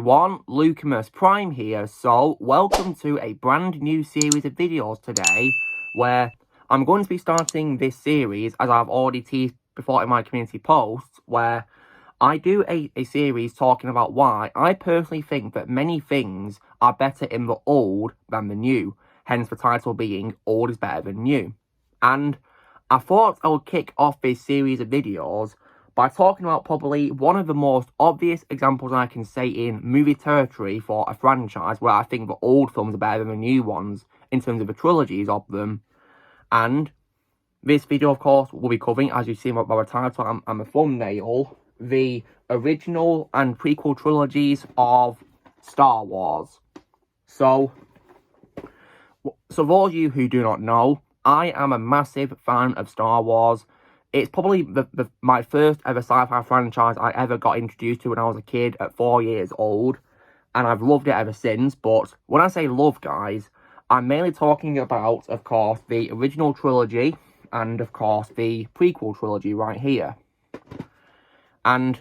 everyone, Lucamus Prime here. So, welcome to a brand new series of videos today, where I'm going to be starting this series, as I've already teased before in my community posts, where I do a series talking about why I personally think that many things are better in the old than the new, hence the title being Old is Better Than New. And I thought I would kick off this series of videos by talking about probably one of the most obvious examples I can say in movie territory for a franchise where I think the old films are better than the new ones in terms of the trilogies of them. And this video, of course, will be covering, as you see by the title and the thumbnail, the original and prequel trilogies of Star Wars. So those of you who do not know, I am a massive fan of Star Wars. It's probably my first ever sci-fi franchise I ever got introduced to when I was a kid at 4 years old, and I've loved it ever since. But when I say love, guys, I'm mainly talking about, of course, the original trilogy and, of course, the prequel trilogy right here. And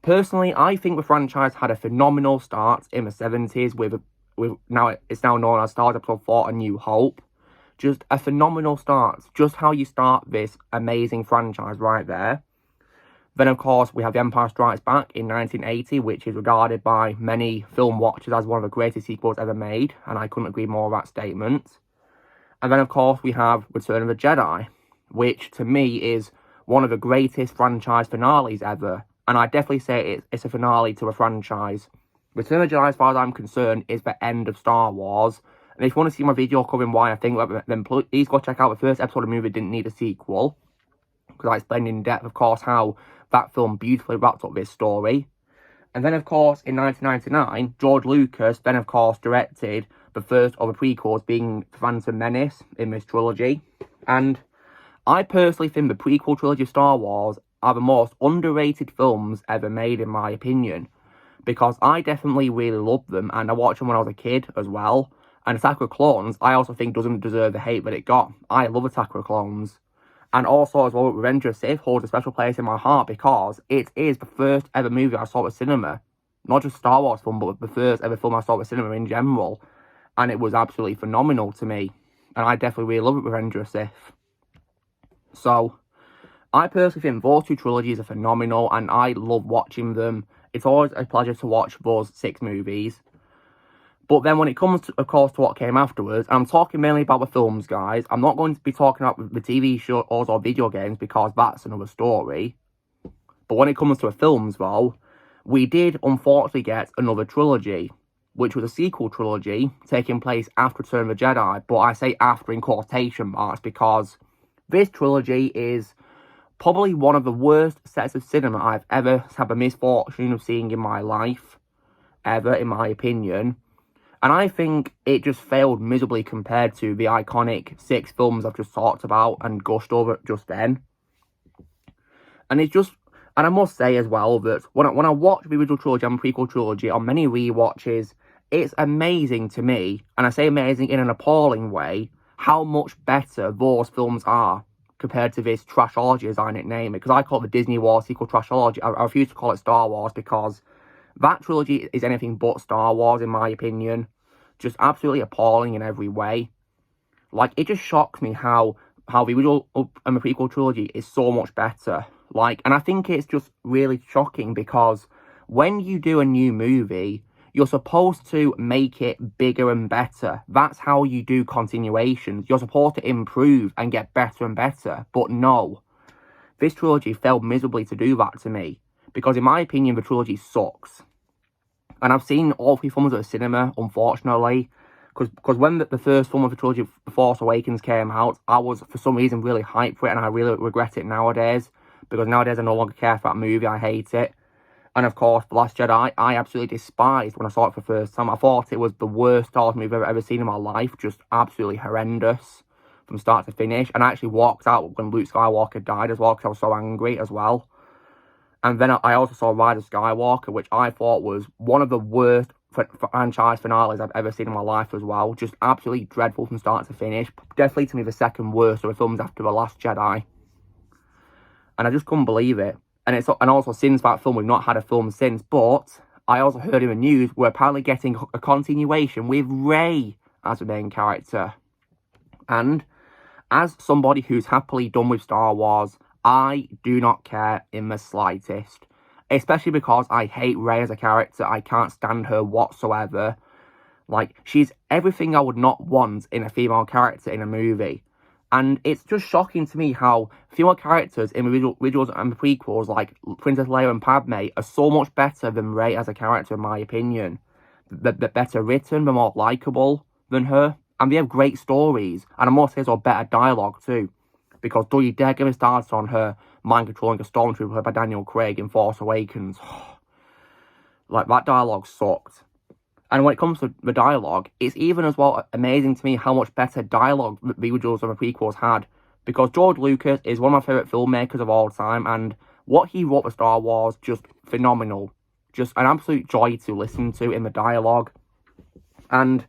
personally, I think the franchise had a phenomenal start in the 70s with it's now known as Star Wars Episode 4: A New Hope. Just a phenomenal start. Just how you start this amazing franchise right there. Then, of course, we have The Empire Strikes Back in 1980, which is regarded by many film watchers as one of the greatest sequels ever made, and I couldn't agree more with that statement. And then, of course, we have Return of the Jedi, which, to me, is one of the greatest franchise finales ever, and I definitely say it's a finale to a franchise. Return of the Jedi, as far as I'm concerned, is the end of Star Wars. And if you want to see my video covering why I think that, then please go check out the first episode of the movie Didn't Need a Sequel, because I explained in depth, of course, how that film beautifully wrapped up this story. And then, of course, in 1999, George Lucas then, of course, directed the first of the prequels, being Phantom Menace in this trilogy. And I personally think the prequel trilogy of Star Wars are the most underrated films ever made, in my opinion, because I definitely really love them, and I watched them when I was a kid as well. And Attack of the Clones, I also think, doesn't deserve the hate that it got. I love Attack of the Clones. And also, as well, Revenge of the Sith holds a special place in my heart because it is the first ever movie I saw at cinema. Not just Star Wars film, but the first ever film I saw at cinema in general. And it was absolutely phenomenal to me. And I definitely really love Revenge of the Sith. So, I personally think those two trilogies are phenomenal, and I love watching them. It's always a pleasure to watch those 6 movies. But then when it comes, to, of course, to what came afterwards, I'm talking mainly about the films, guys. I'm not going to be talking about the TV shows or video games because that's another story. But when it comes to the films, though, we did, unfortunately, get another trilogy, which was a sequel trilogy taking place after Return of the Jedi. But I say after in quotation marks because this trilogy is probably one of the worst sets of cinema I've ever had the misfortune of seeing in my life, ever, in my opinion. And I think it just failed miserably compared to the iconic 6 films I've just talked about and gushed over just then. And it's just, and I must say as well that when I watch the original trilogy and prequel trilogy on many rewatches, it's amazing to me, and I say amazing in an appalling way, how much better those films are compared to this trashology, as I nickname it, because I call it the Disney Wars sequel trashology. I refuse to call it Star Wars because that trilogy is anything but Star Wars, in my opinion. Just absolutely appalling in every way. Like, it just shocks me how the original and the prequel trilogy is so much better. Like, and I think it's just really shocking because when you do a new movie, you're supposed to make it bigger and better. That's how you do continuations. You're supposed to improve and get better and better. But no, this trilogy failed miserably to do that to me. Because in my opinion, the trilogy sucks. And I've seen all 3 films at the cinema, unfortunately. Because when the first film of the trilogy, The Force Awakens, came out, I was, for some reason, really hyped for it. And I really regret it nowadays. Because nowadays I no longer care for that movie. I hate it. And of course, The Last Jedi, I absolutely despised when I saw it for the first time. I thought it was the worst Star Wars movie I've ever seen in my life. Just absolutely horrendous from start to finish. And I actually walked out when Luke Skywalker died as well, because I was so angry as well. And then I also saw Rise of Skywalker, which I thought was one of the worst franchise finales I've ever seen in my life as well. Just absolutely dreadful from start to finish. Definitely, to me, the second worst of the films after The Last Jedi. And I just couldn't believe it. And also, since that film, we've not had a film since. But I also heard in the news we're apparently getting a continuation with Rey as the main character. And as somebody who's happily done with Star Wars, I do not care in the slightest. Especially because I hate Rey as a character. I can't stand her whatsoever. Like, she's everything I would not want in a female character in a movie. And it's just shocking to me how female characters in the visuals and the prequels, like Princess Leia and Padme, are so much better than Rey as a character, in my opinion. They're better written, they're more likeable than her. And they have great stories. And I must say, so better dialogue too. Because do you dare get me started on her mind controlling a stormtrooper by Daniel Craig in Force Awakens? Like, that dialogue sucked. And when it comes to the dialogue, it's even as well amazing to me how much better dialogue the visuals and the prequels had. Because George Lucas is one of my favourite filmmakers of all time, and what he wrote for Star Wars, just phenomenal. Just an absolute joy to listen to in the dialogue. And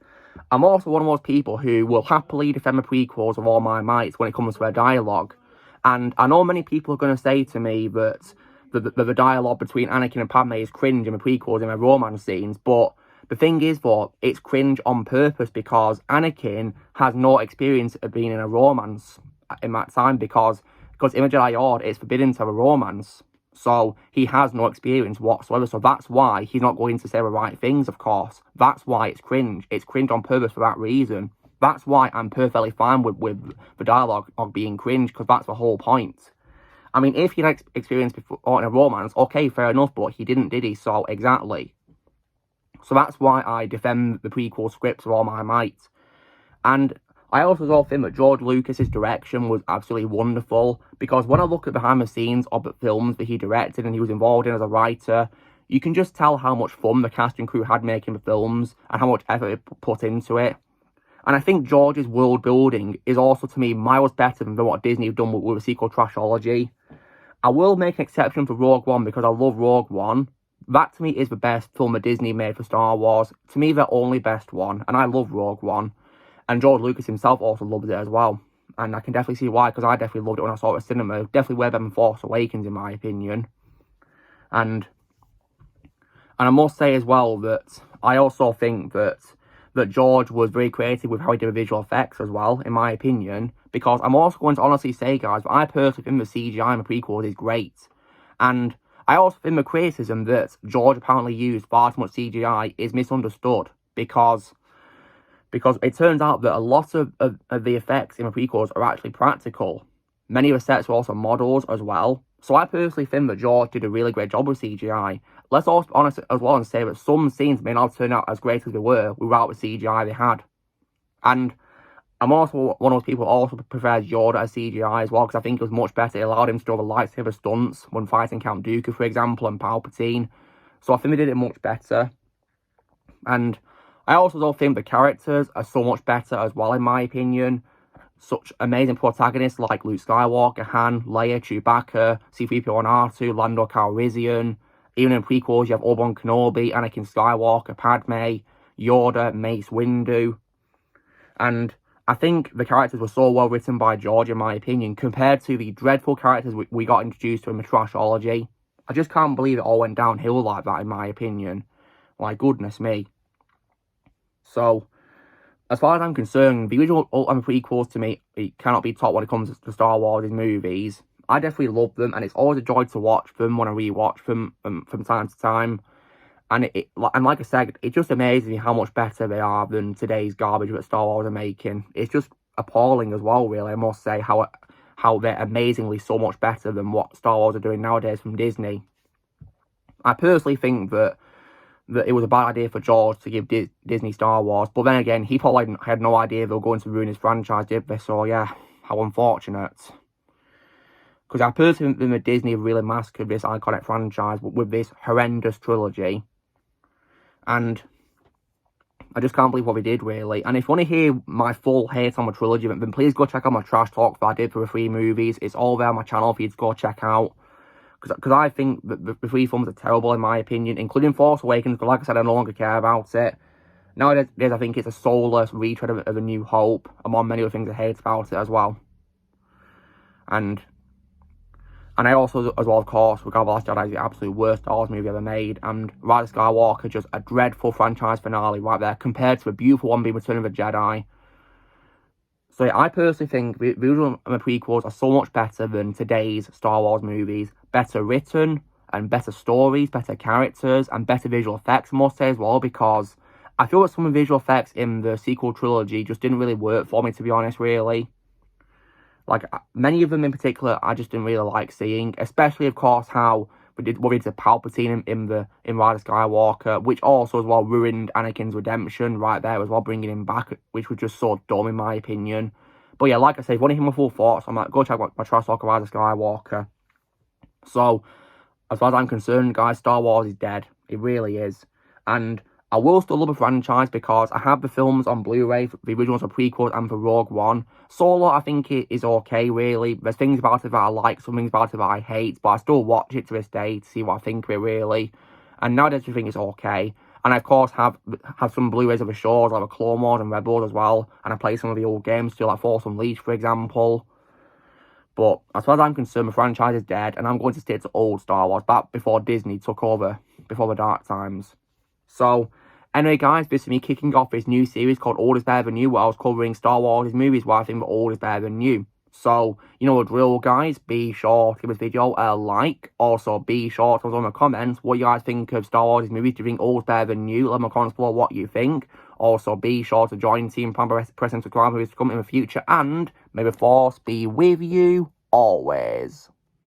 I'm also one of those people who will happily defend the prequels with all my might when it comes to their dialogue. And I know many people are going to say to me that the dialogue between Anakin and Padme is cringe in the prequels in their romance scenes, but the thing is, though, it's cringe on purpose because Anakin has no experience of being in a romance in that time because in the Jedi Order, it's forbidden to have a romance. So he has no experience whatsoever. So that's why he's not going to say the right things, of course. That's why it's cringe. It's cringe on purpose for that reason. That's why I'm perfectly fine with the dialogue of being cringe, because that's the whole point. I mean, if he had experience before in a romance, okay, fair enough, but he didn't, did he? So, exactly. So that's why I defend the prequel scripts with all my might. And I also think that George Lucas's direction was absolutely wonderful, because when I look at behind the scenes of the films that he directed and he was involved in as a writer, you can just tell how much fun the cast and crew had making the films and how much effort they put into it. And I think George's world building is also, to me, miles better than what Disney have done with the sequel trashology. I will make an exception for Rogue One because I love Rogue One. That, to me, is the best film that Disney made for Star Wars. To me, the only best one, and I love Rogue One. And George Lucas himself also loves it as well. And I can definitely see why, because I definitely loved it when I saw it at cinema. Definitely way better than Force Awakens, in my opinion. And I must say as well that I also think that George was very creative with how he did the visual effects as well, in my opinion. Because I'm also going to honestly say, guys, that I personally think the CGI in the prequels is great. And I also think the criticism that George apparently used far too much CGI is misunderstood. Because it turns out that a lot of the effects in the prequels are actually practical. Many of the sets were also models as well. So I personally think that George did a really great job with CGI. Let's also be honest as well and say that some scenes may not turn out as great as they were without the CGI they had. And I'm also one of those people who also prefers Yoda as CGI as well, because I think it was much better. It allowed him to do the lightsaber stunts when fighting Count Dooku, for example, and Palpatine. So I think they did it much better. And I also don't think the characters are so much better as well, in my opinion. Such amazing protagonists like Luke Skywalker, Han, Leia, Chewbacca, C-3PO and R2, Lando Calrissian. Even in prequels, you have Obi-Wan Kenobi, Anakin Skywalker, Padme, Yoda, Mace Windu. And I think the characters were so well written by George, in my opinion, compared to the dreadful characters we got introduced to in the trashology. I just can't believe it all went downhill like that, in my opinion. Like, goodness me. So, as far as I'm concerned, the original and the prequels, to me, it cannot be topped when it comes to Star Wars movies. I definitely love them, and it's always a joy to watch them when I rewatch them from time to time. And and like I said, it just amazes me how much better they are than today's garbage that Star Wars are making. It's just appalling as well, really, I must say, how they're amazingly so much better than what Star Wars are doing nowadays from Disney. I personally think that it was a bad idea for George to give Disney Star Wars, but then again, he probably had no idea they were going to ruin his franchise, did they? So yeah, how unfortunate. Because I personally think that Disney have really massacred this iconic franchise with this horrendous trilogy. And I just can't believe what they did, really. And if you want to hear my full hate on the trilogy, then please go check out my trash talk that I did for the 3 movies. It's all there on my channel for you to go check out. Because I think that the 3 films are terrible, in my opinion, including Force Awakens, but like I said, I no longer care about it. Nowadays, I think it's a soulless retread of A New Hope, among many other things I hate about it as well. And And I also, as well, of course, regard The Last Jedi as the absolute worst Star Wars movie ever made, and Rise of Skywalker just a dreadful franchise finale right there, compared to a beautiful one being Return of the Jedi. So yeah, I personally think the original and the prequels are so much better than today's Star Wars movies. Better written, and better stories, better characters, and better visual effects, I must say, as well, because I feel that some of the visual effects in the sequel trilogy just didn't really work for me, to be honest, really. Like, many of them in particular, I just didn't really like seeing, especially, of course, how we did to Palpatine in Rise of Skywalker, which also as well ruined Anakin's redemption right there as well, bringing him back, which was just so dumb in my opinion. But yeah, like I say, if you want to hear my full thoughts, I'm like, go check my trash talk of Rise of Skywalker. So, as far as I'm concerned, guys, Star Wars is dead. It really is. And I will still love the franchise because I have the films on Blu-ray, the originals are prequels, and for Rogue One. Solo, I think it is okay, really. There's things about it that I like, some things about it that I hate, but I still watch it to this day to see what I think of it, really. And nowadays, I think it's okay. And I, of course, have some Blu-rays of the shows, like the Clone Wars and Rebels as well. And I play some of the old games too, like Force Unleashed, for example. But as far as I'm concerned, the franchise is dead, and I'm going to stick to old Star Wars, back before Disney took over, before the dark times. So, anyway, guys, this is me kicking off this new series called Old is Better Than New, where I was covering Star Wars movies where I think the old is better than new. So, you know the drill, guys. Be sure to give this video a like. Also, be sure to tell us in the comments what you guys think of Star Wars movies. Do you think old is better than new? Let me know in the comments below what you think. Also, be sure to join Team Pan by pressing subscribe for videos to come in the future. And may the Force be with you always.